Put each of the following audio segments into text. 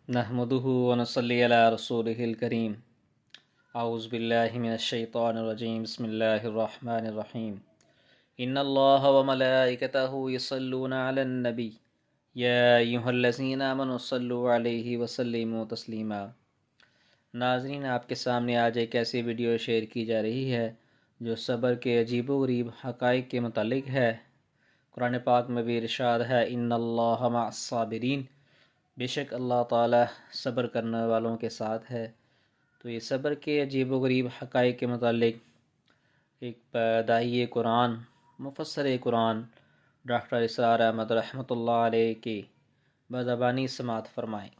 نحمده ونصلي على رسوله الكريم اعوذ باللہ من الشیطان الرجیم بسم اللہ الرحمن الرحیم ان اللہ وملائکتہ یصلون علی النبی یا ایھا الذین آمنوا صلوا علیہ وسلموا تسلیما۔ ناظرین، آپ کے سامنے آج ایک ایسی ویڈیو شیئر کی جا رہی ہے جو صبر کے عجیب و غریب حقائق کے متعلق ہے۔ قرآن پاک میں بھی ارشاد ہے ان اللہ مع الصابرین، بے شک اللہ تعالی صبر کرنے والوں کے ساتھ ہے۔ تو یہ صبر کے عجیب و غریب حقائق کے متعلق ایک داعی قرآن، مفسر قرآن ڈاکٹر اسرار احمد رحمۃ اللہ علیہ کی بزبانی سماعت فرمائیں۔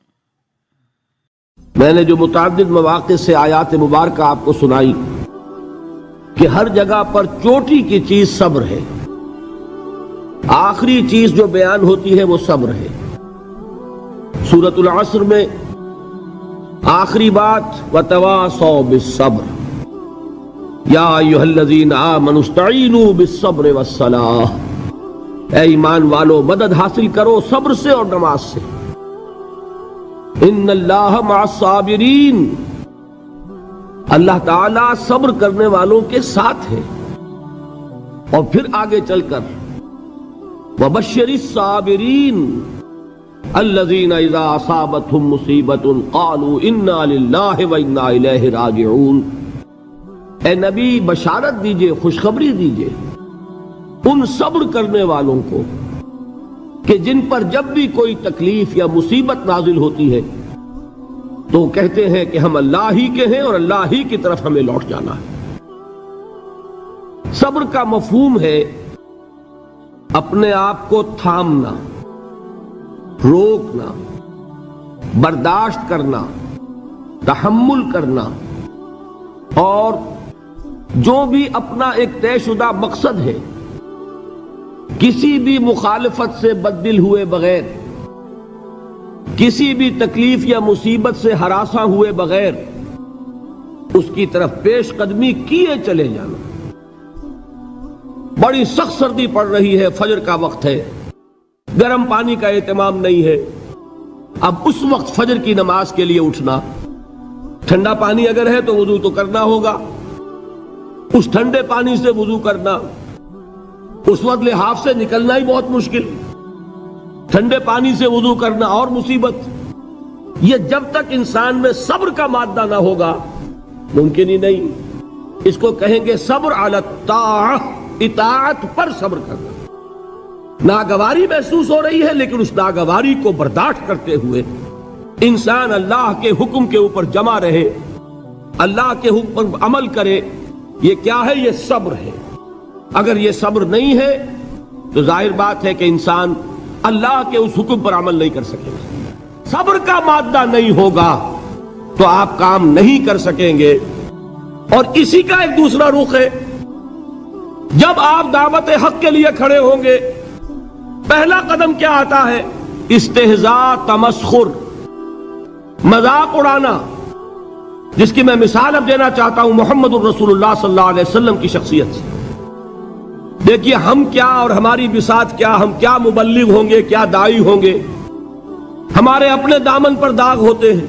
میں نے جو متعدد مواقع سے آیات مبارکہ آپ کو سنائی کہ ہر جگہ پر چوٹی کی چیز صبر ہے، آخری چیز جو بیان ہوتی ہے وہ صبر ہے۔ سورۃ العصر میں آخری بات وَتَوَاصَوْا بِالصَّبْرِ یا ایھا الذین آمنوا استعینوا بالصبر والصلاۃ، اے ایمان والو مدد حاصل کرو صبر سے اور نماز سے۔ ان اللہ مع الصابرین، اللہ تعالیٰ صبر کرنے والوں کے ساتھ ہے۔ اور پھر آگے چل کر وَبَشِّرِ الصَّابِرِينَ الذین اذا اصابتهم مصیبۃ قالوا انا للہ وانا الیہ راجعون، اے نبی بشارت دیجئے، خوشخبری دیجئے ان صبر کرنے والوں کو کہ جن پر جب بھی کوئی تکلیف یا مصیبت نازل ہوتی ہے تو کہتے ہیں کہ ہم اللہ ہی کے ہیں اور اللہ ہی کی طرف ہمیں لوٹ جانا ہے۔ صبر کا مفہوم ہے اپنے آپ کو تھامنا، روکنا، برداشت کرنا، تحمل کرنا، اور جو بھی اپنا ایک طے شدہ مقصد ہے کسی بھی مخالفت سے بددل ہوئے بغیر، کسی بھی تکلیف یا مصیبت سے ہراساں ہوئے بغیر اس کی طرف پیش قدمی کیے چلے جانا۔ بڑی سخت سردی پڑ رہی ہے، فجر کا وقت ہے، گرم پانی کا اہتمام نہیں ہے، اب اس وقت فجر کی نماز کے لیے اٹھنا، ٹھنڈا پانی اگر ہے تو وضو تو کرنا ہوگا، اس ٹھنڈے پانی سے وضو کرنا، اس وقت لحاف سے نکلنا ہی بہت مشکل، ٹھنڈے پانی سے وضو کرنا اور مصیبت۔ یہ جب تک انسان میں صبر کا مادہ نہ ہوگا ممکن ہی نہیں۔ اس کو کہیں گے صبر علی الطاعہ، اطاعت پر صبر کرنا۔ ناگواری محسوس ہو رہی ہے لیکن اس ناگواری کو برداشت کرتے ہوئے انسان اللہ کے حکم کے اوپر جمع رہے، اللہ کے حکم پر عمل کرے۔ یہ کیا ہے؟ یہ صبر ہے۔ اگر یہ صبر نہیں ہے تو ظاہر بات ہے کہ انسان اللہ کے اس حکم پر عمل نہیں کر سکے گا۔ صبر کا مادہ نہیں ہوگا تو آپ کام نہیں کر سکیں گے۔ اور اسی کا ایک دوسرا رخ ہے، جب آپ دعوت حق کے لیے کھڑے ہوں گے پہلا قدم کیا آتا ہے؟ استہزاء، تمسخر، مذاق اڑانا، جس کی میں مثال اب دینا چاہتا ہوں محمد الرسول اللہ صلی اللہ علیہ وسلم کی شخصیت سے۔ دیکھیے ہم کیا اور ہماری بساط کیا، ہم کیا مبلغ ہوں گے، کیا داعی ہوں گے، ہمارے اپنے دامن پر داغ ہوتے ہیں،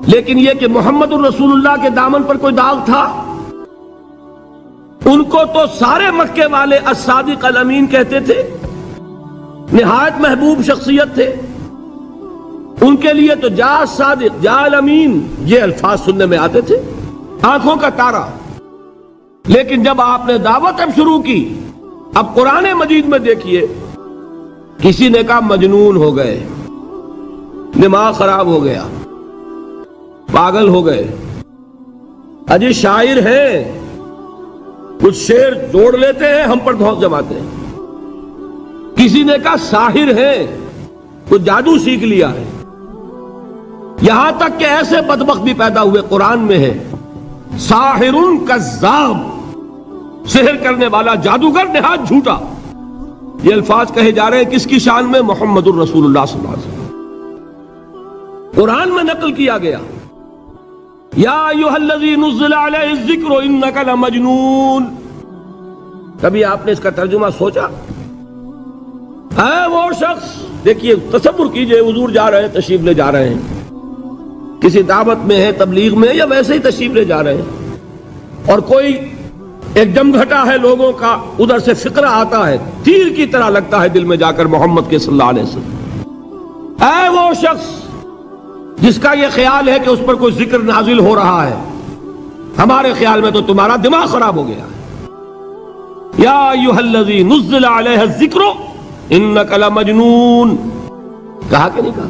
لیکن یہ کہ محمد الرسول اللہ کے دامن پر کوئی داغ تھا؟ ان کو تو سارے مکے والے الصادق الامین کہتے تھے، نہایت محبوب شخصیت تھے، ان کے لیے تو جا صادق جا الامین یہ الفاظ سننے میں آتے تھے، آنکھوں کا تارا۔ لیکن جب آپ نے دعوت اب شروع کی، اب قرآن مجید میں دیکھیے کسی نے کہا مجنون ہو گئے، دماغ خراب ہو گیا، پاگل ہو گئے، اجی شاعر ہیں، کچھ شعر جوڑ لیتے ہیں ہم پر دھوس جماتے ہیں۔ کسی نے کہا ساحر ہے، کچھ جادو سیکھ لیا ہے، یہاں تک کہ ایسے بدبخت بھی پیدا ہوئے، قرآن میں ہے ساحر کذاب، سحر کرنے والا جادوگر نہایت جھوٹا۔ یہ الفاظ کہے جا رہے ہیں کس کی شان میں؟ محمد الرسول اللہ صلی اللہ علیہ وسلم۔ قرآن میں نقل کیا گیا یا ایھا الذی نزل علیہ الذکر انک لمجنون۔ کبھی آپ نے اس کا ترجمہ سوچا؟ اے وہ شخص، دیکھیے تصور کیجئے حضور جا رہے ہیں، تشریف لے جا رہے ہیں، کسی دعوت میں ہے، تبلیغ میں، یا ویسے ہی تشریف لے جا رہے ہیں، اور کوئی ایک جمگھٹا ہے لوگوں کا، ادھر سے فقرہ آتا ہے، تیر کی طرح لگتا ہے دل میں جا کر محمد کے صلی اللہ علیہ وسلم۔ اے وہ شخص جس کا یہ خیال ہے کہ اس پر کوئی ذکر نازل ہو رہا ہے، ہمارے خیال میں تو تمہارا دماغ خراب ہو گیا ہے۔ یا ایھا الذی نزل علیہ الذکر انک لمجنون، کہا کہ نہیں کہا؟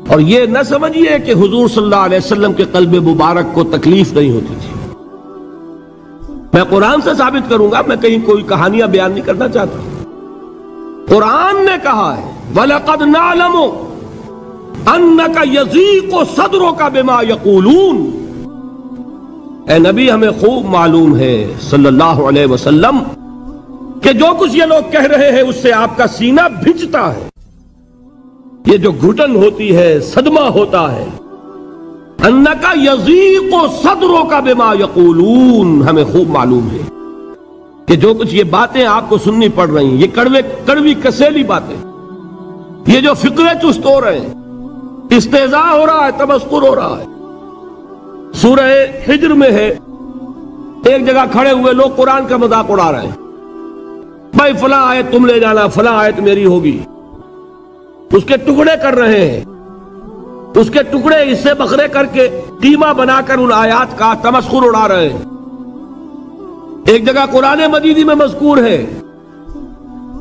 اور یہ نہ سمجھیے کہ حضور صلی اللہ علیہ وسلم کے قلب مبارک کو تکلیف نہیں ہوتی تھی۔ میں قرآن سے ثابت کروں گا، میں کہیں کوئی کہانیاں بیان نہیں کرنا چاہتا۔ قرآن نے کہا ہے وَلَقَدْ نَعْلَمُ أَنَّكَ يَضِيقُ صَدْرُكَ بِمَا يَقُولُونَ، اے نبی ہمیں خوب معلوم ہے صلی اللہ علیہ وسلم کہ جو کچھ یہ لوگ کہہ رہے ہیں اس سے آپ کا سینہ بھجتا ہے، یہ جو گھٹن ہوتی ہے، صدمہ ہوتا ہے۔ انکا یضیق صدرک بما یقولون، ہمیں خوب معلوم ہے کہ جو کچھ یہ باتیں آپ کو سننی پڑ رہی ہیں، یہ کڑوی کسیلی باتیں، یہ جو فقرے چست ہو رہے ہیں، استہزاء ہو رہا ہے، تمسخر ہو رہا ہے۔ سورہ حجر میں ہے، ایک جگہ کھڑے ہوئے لوگ قرآن کا مذاق اڑا رہے ہیں، بھائی فلاں آیت تم لے جانا، فلاں آیت میری ہوگی، اس کے ٹکڑے کر رہے ہیں، اس کے ٹکڑے حصے بکھرے کر کے قیمہ بنا کر ان آیات کا تمسخر اڑا رہے ہیں۔ ایک جگہ قرآن مجید میں مذکور ہے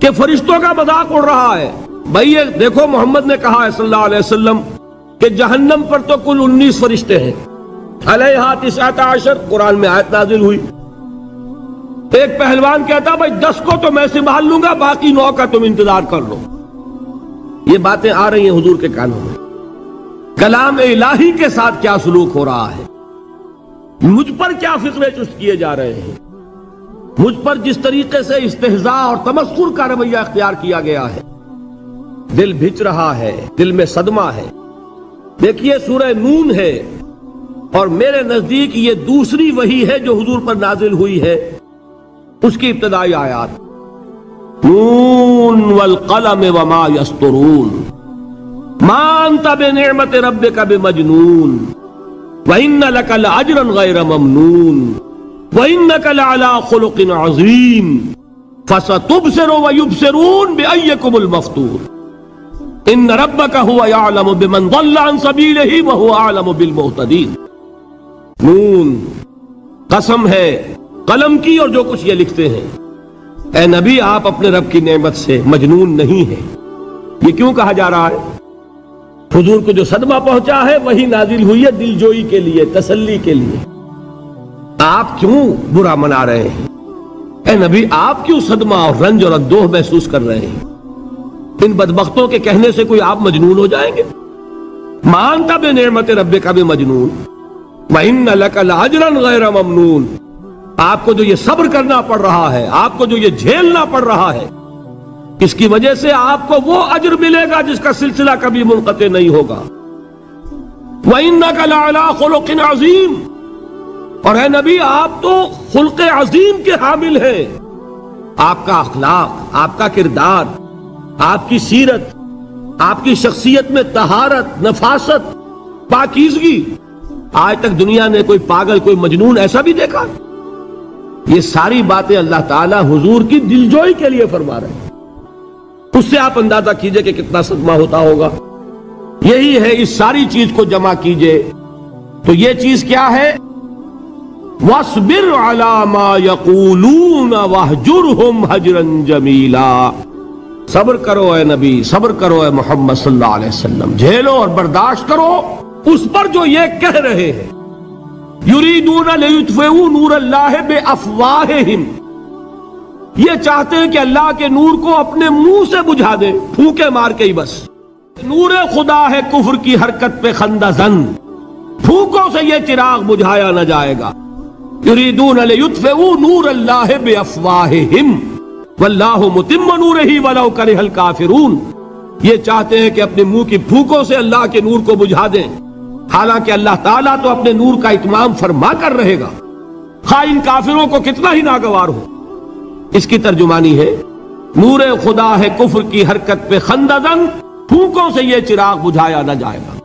کہ فرشتوں کا مذاق اڑ رہا ہے، بھائی یہ دیکھو محمد نے کہا ہے صلی اللہ علیہ وسلم کہ جہنم پر تو کل 19 فرشتے ہیں، علیہا 19 قرآن میں آیت نازل ہوئی۔ ایک پہلوان کہتا بھائی 10 کو تو میں سنبھال لوں گا، باقی 9 کا تم انتظار کر لو۔ یہ باتیں آ رہی ہیں حضور کے کانوں میں، کلام الہی کے ساتھ کیا سلوک ہو رہا ہے، مجھ پر کیا فقرے چست کیے جا رہے ہیں، مجھ پر جس طریقے سے استہزاء اور تمسخر کا رویہ اختیار کیا گیا ہے، دل بھج رہا ہے، دل میں صدمہ ہے۔ دیکھیے سورہ نون ہے، اور میرے نزدیک یہ دوسری وحی ہے جو حضور پر نازل ہوئی ہے، اس کی ابتدائی آیات نون والقلم وما یسطرون ما انت بنعمت ربک بمجنون وَإِنَّ لَكَ لَأَجْرًا غَيْرَ مَمْنُونٍ وَإِنَّكَ لَعَلَىٰ خُلُقٍ عَظِيمٍ فَسَتُبْصِرُ وَيُبْصِرُونَ بِأَيِّكُمُ الْمَفْتُونُ إِنَّ رَبَّكَ هُوَ يَعْلَمُ بِمَنْ ضَلَّ عَنْ سَبِيلِهِ وَهُوَ أَعْلَمُ بِالْمُهْتَدِينَ۔ نون، قسم ہے قلم کی اور جو کچھ یہ لکھتے ہیں۔ اے نبی آپ اپنے رب کی نعمت سے مجنون نہیں ہیں۔ یہ کیوں کہا جا رہا ہے؟ حضور کو جو صدمہ پہنچا ہے وہی نازل ہوئی ہے دل جوئی کے لیے، تسلی کے لیے۔ آپ کیوں برا منا رہے ہیں؟ اے نبی آپ کیوں صدمہ اور رنج اور اندوہ محسوس کر رہے ہیں؟ ان بدبختوں کے کہنے سے کوئی آپ مجنون ہو جائیں گے؟ مانتا بے نعمت ربک بمجنون وَإِنَّ لَكَ لَأَجْرًا غَيْرَ مَمْنُونٍ۔ آپ کو جو یہ صبر کرنا پڑ رہا ہے، آپ کو جو یہ جھیلنا پڑ رہا ہے، اس کی وجہ سے آپ کو وہ اجر ملے گا جس کا سلسلہ کبھی منقطع نہیں ہوگا۔ وَإِنَّكَ لَعَلَىٰ خُلُقٍ عَظِيمٍ، اور اے نبی آپ تو خلق عظیم کے حامل ہیں۔ آپ کا اخلاق، آپ کا کردار، آپ کی سیرت، آپ کی شخصیت میں طہارت، نفاست، پاکیزگی، آج تک دنیا نے کوئی پاگل، کوئی مجنون ایسا بھی دیکھا؟ یہ ساری باتیں اللہ تعالیٰ حضور کی دلجوئی کے لیے فرما رہے ہیں۔ اس سے آپ اندازہ کیجئے کہ کتنا صدمہ ہوتا ہوگا۔ یہی ہے، اس ساری چیز کو جمع کیجئے تو یہ چیز کیا ہے؟ وَاصْبِرْ عَلَىٰ مَا يَقُولُونَ وَاهْجُرْهُمْ هَجْرًا جَمِيلًا۔ صبر کرو اے نبی، صبر کرو اے محمد صلی اللہ علیہ وسلم، جھیلو اور برداشت کرو اس پر جو یہ کہہ رہے ہیں۔ یریدون لیطفئوا نور اللہ بافواہہم، یہ چاہتے ہیں کہ اللہ کے نور کو اپنے منہ سے بجھا دیں، پھونکے مار کے ہی بس۔ نور خدا ہے کفر کی حرکت پہ خندہ زن، پھونکوں سے یہ چراغ بجھایا نہ جائے گا۔ یریدون لیطفئوا نور اللہ بافواہہم واللہ متم نورہ ولو کرہ الکافرون، یہ چاہتے ہیں کہ اپنے منہ کی پھونکوں سے اللہ کے نور کو بجھا دیں، حالانکہ اللہ تعالیٰ تو اپنے نور کا اتمام فرما کر رہے گا، خواہ ان کافروں کو کتنا ہی ناگوار ہو۔ اس کی ترجمانی ہے نور خدا ہے کفر کی حرکت پہ خنددن، پھونکوں سے یہ چراغ بجھایا نہ جائے گا۔